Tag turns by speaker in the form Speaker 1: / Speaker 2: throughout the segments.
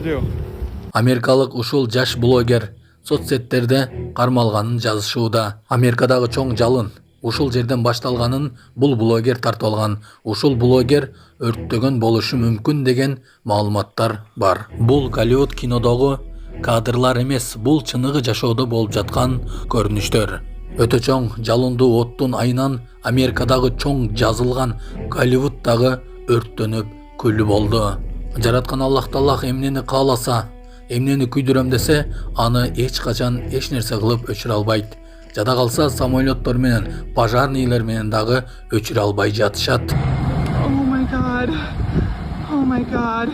Speaker 1: video.
Speaker 2: Америкалык ушул жаш блогер соцсеттерде кармалганын жазышууда. Америкадагы чоң жалын ушул жерден башталганын бул блогер тартып алган. Ушул блогер өрттөгөн болушу мүмкүн деген маалыматтар бар. Бул Голливуд кинодогу кадрлар эмес, бул чыныгы жашоодо болуп жаткан көрүнүштөр. Өтө чоң жалындуу оттун айынан Америкадагы чоң жазылган Голливуддагы өрттөнүп күлү болду. Жараткан Аллах Таалах эмнени кааласа, эмнени күйдүрөм десе, аны эч качан эч нерсе кылып өчүрө албайт. Жада калса самолеттор менен, пожарныйлар менен дагы өчүрө албай жатышат.
Speaker 1: Oh my god. Oh my god.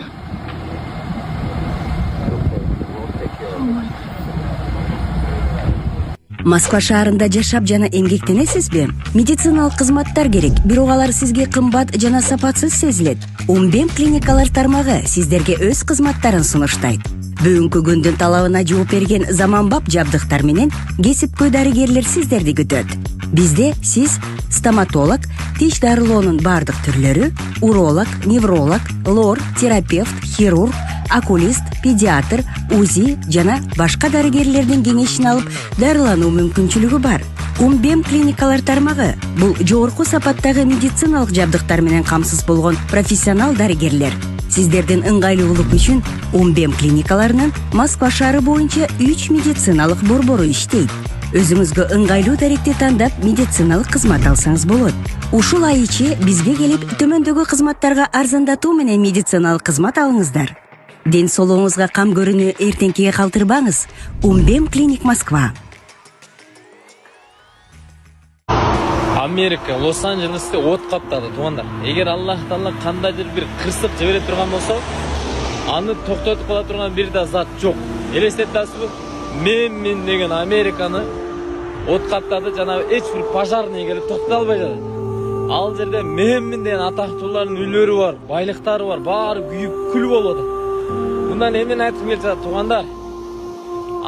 Speaker 3: Москва шаарында жашап жана эмгектенесизби? Медициналык кызматтар керек, бирок алар сизге кымбат жана сапатсыз сезилет. Умбем клиникалар тармагы сиздерге өз кызматтарын сунуштайт. Бүгүнкү күндүн талабына жооп берген заманбап жабдыктар менен кесипкөй дарыгерлер сиздерди күтөт. Бизде сиз стоматолог, тиш дарылоонун бардык түрлөрү, уролог, невролог, лор, терапевт, хирург, окулист, педиатр, УЗИ жана башка дарыгерлердин кеңешин алып дарылануу мүмкүнчүлүгү бар. Умбем клиникалар тармагы бул жогорку сапаттагы медициналык жабдыктар менен камсыз болгон профессионал дарыгерлер. Сиздердин ыңгайлуулук үчүн Умбем клиникаларынын Москва шаары боюнча 3 медициналык борбору иштейт. Өзүңүзгө ыңгайлуу даректи тандап медициналык кызмат алсаңыз болот. Ушул ай ичи бизге келип төмөндөгү кызматтарга арзандатуу менен медициналык кызмат алыңыздар. Ден соолугуңузга кам көрүүнү эртеңкиге калтырбаңыз. Умбем клиник Москва.
Speaker 4: Америка, Лос-Анджелесте от каптады, туугандар. Эгер Аллах Таала кандайдыр бир кырсык жибере турган болсо, аны токтотуп кала турган бир да зат жок. Элестетип атасызбы? Мен деген Американы от каптады, жана эч бир пожарный келип токтой албай жатат. Ал жерде мен деген атактуулардын үйлөрү бар, байлыктары бар, баары күйүп күл болуп атат. Мындан эмне айткым келип жатат, туугандар?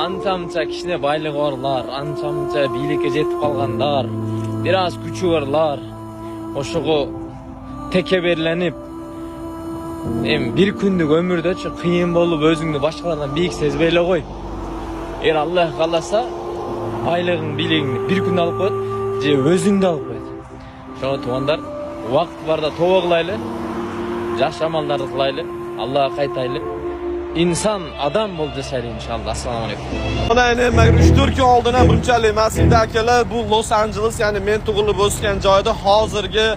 Speaker 4: Анча-мынча кичине байлыгы барлар, анча-мынча бийликке жетип калгандар, бир аз күчү барлар, ошого текеберленип, бир күндүк өмүрдөчү кыйын болуп өзүңдү башкалардан бийик сезбей эле кой. Эгер Аллах кааласа, байлыгың, бийлигиңди бир күндө алып коет, же өзүңдү алып коет. Ошого туугандар, убакыт барда тобо кылайлы, жакшы амалдарды кылайлы, Аллахка кайтайлы. İnsan adam bo'lib yashaylik inshaalloh. Assalomu alaykum.
Speaker 5: Mana endi men 3-4 kun oldin ham bunchalik emas edi akalar. Bu Los Angeles, ya'ni men tug'ilib o'sgan joyda hozirgi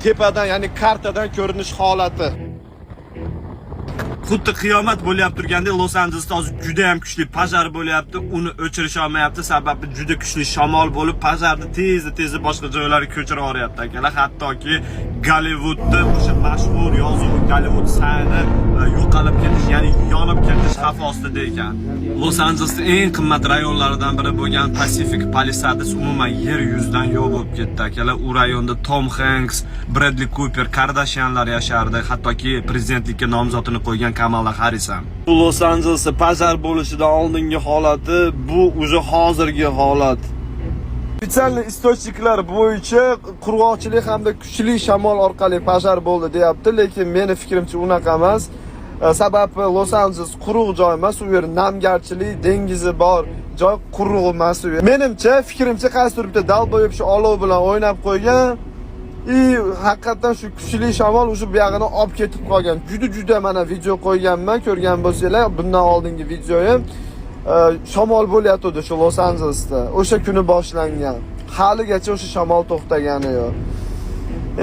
Speaker 5: tepadan, ya'ni kartadan ko'rinish holati. Xuddi qiyomat bo'lyapti turganda Los Angelesda hozir juda ham kuchli pojar bo'lyapti. Uni o'chirish olmayapti, sababi juda kuchli shamol bo'lib, pojarni tezda boshqa joylarga ko'chirib yuboryapti akalar. Hattoki Golливудda o'sha mashhur yozuv Golливуд sayni yo'qolib ketish, ya'ni yonib ketish xavfi ostida ekan. Los Angelesda eng qimmat rayonlaridan biri bo'lgan Pacific Palisades umuman yer yuzidan yo'q bo'lib ketdi akalar. U rayonda Tom Hanks, Bradley Cooper, Kardashianlar yashardi, hattoki prezidentlikka nomzodini qo'ygan Kamala Harris ham. Bu Los Angelesda pojar bo'lishidan oldingi holati, bu o'zi hozirgi holat. Ofitsial istochniklar bo'yicha qurg'oqchilik hamda kuchli shamol orqali pojar bo'ldi deyapti, lekin meni fikrimcha unaqa emas. Sababi Los Angeles quruq joy emas, u yer namgarchilik, dengizi bor joy, quruq emas u yer. Menimcha, fikrimcha qaysidir bitta dalboyib shu olov bilan o'ynab qo'ygan. Haqiqatan shu kuchli shamol o'sha bu yog'idan olib ketib qolgan. Juda mana video qo'yganman, ko'rgan bo'lsanglar, bundan oldingi videoyim shamol bo'layotdi shu Los Angelesda. O'sha kuni boshlangan. Haligacha o'sha shamol to'xtagani yo'q.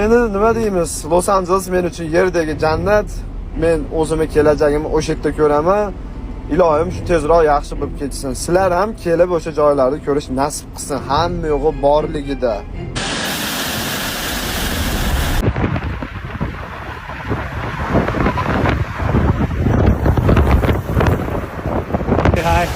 Speaker 5: Endi nima deymiz? Los Angeles men uchun yerdagi jannat. Men o'zimni kelajagimni o'sha yerda ko'raman. Ilohim shu tezroq yaxshi bo'lib ketsin. Sizlar ham kelib o'sha joylarni ko'rish nasib qilsin. Hamma yo'g'i borligida.
Speaker 4: Hi.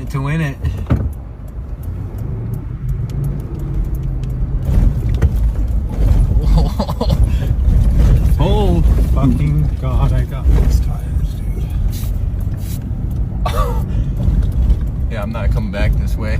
Speaker 6: it to win it.
Speaker 1: Oh, fucking God, I got these tires, dude.
Speaker 6: Yeah, I'm not coming back this way.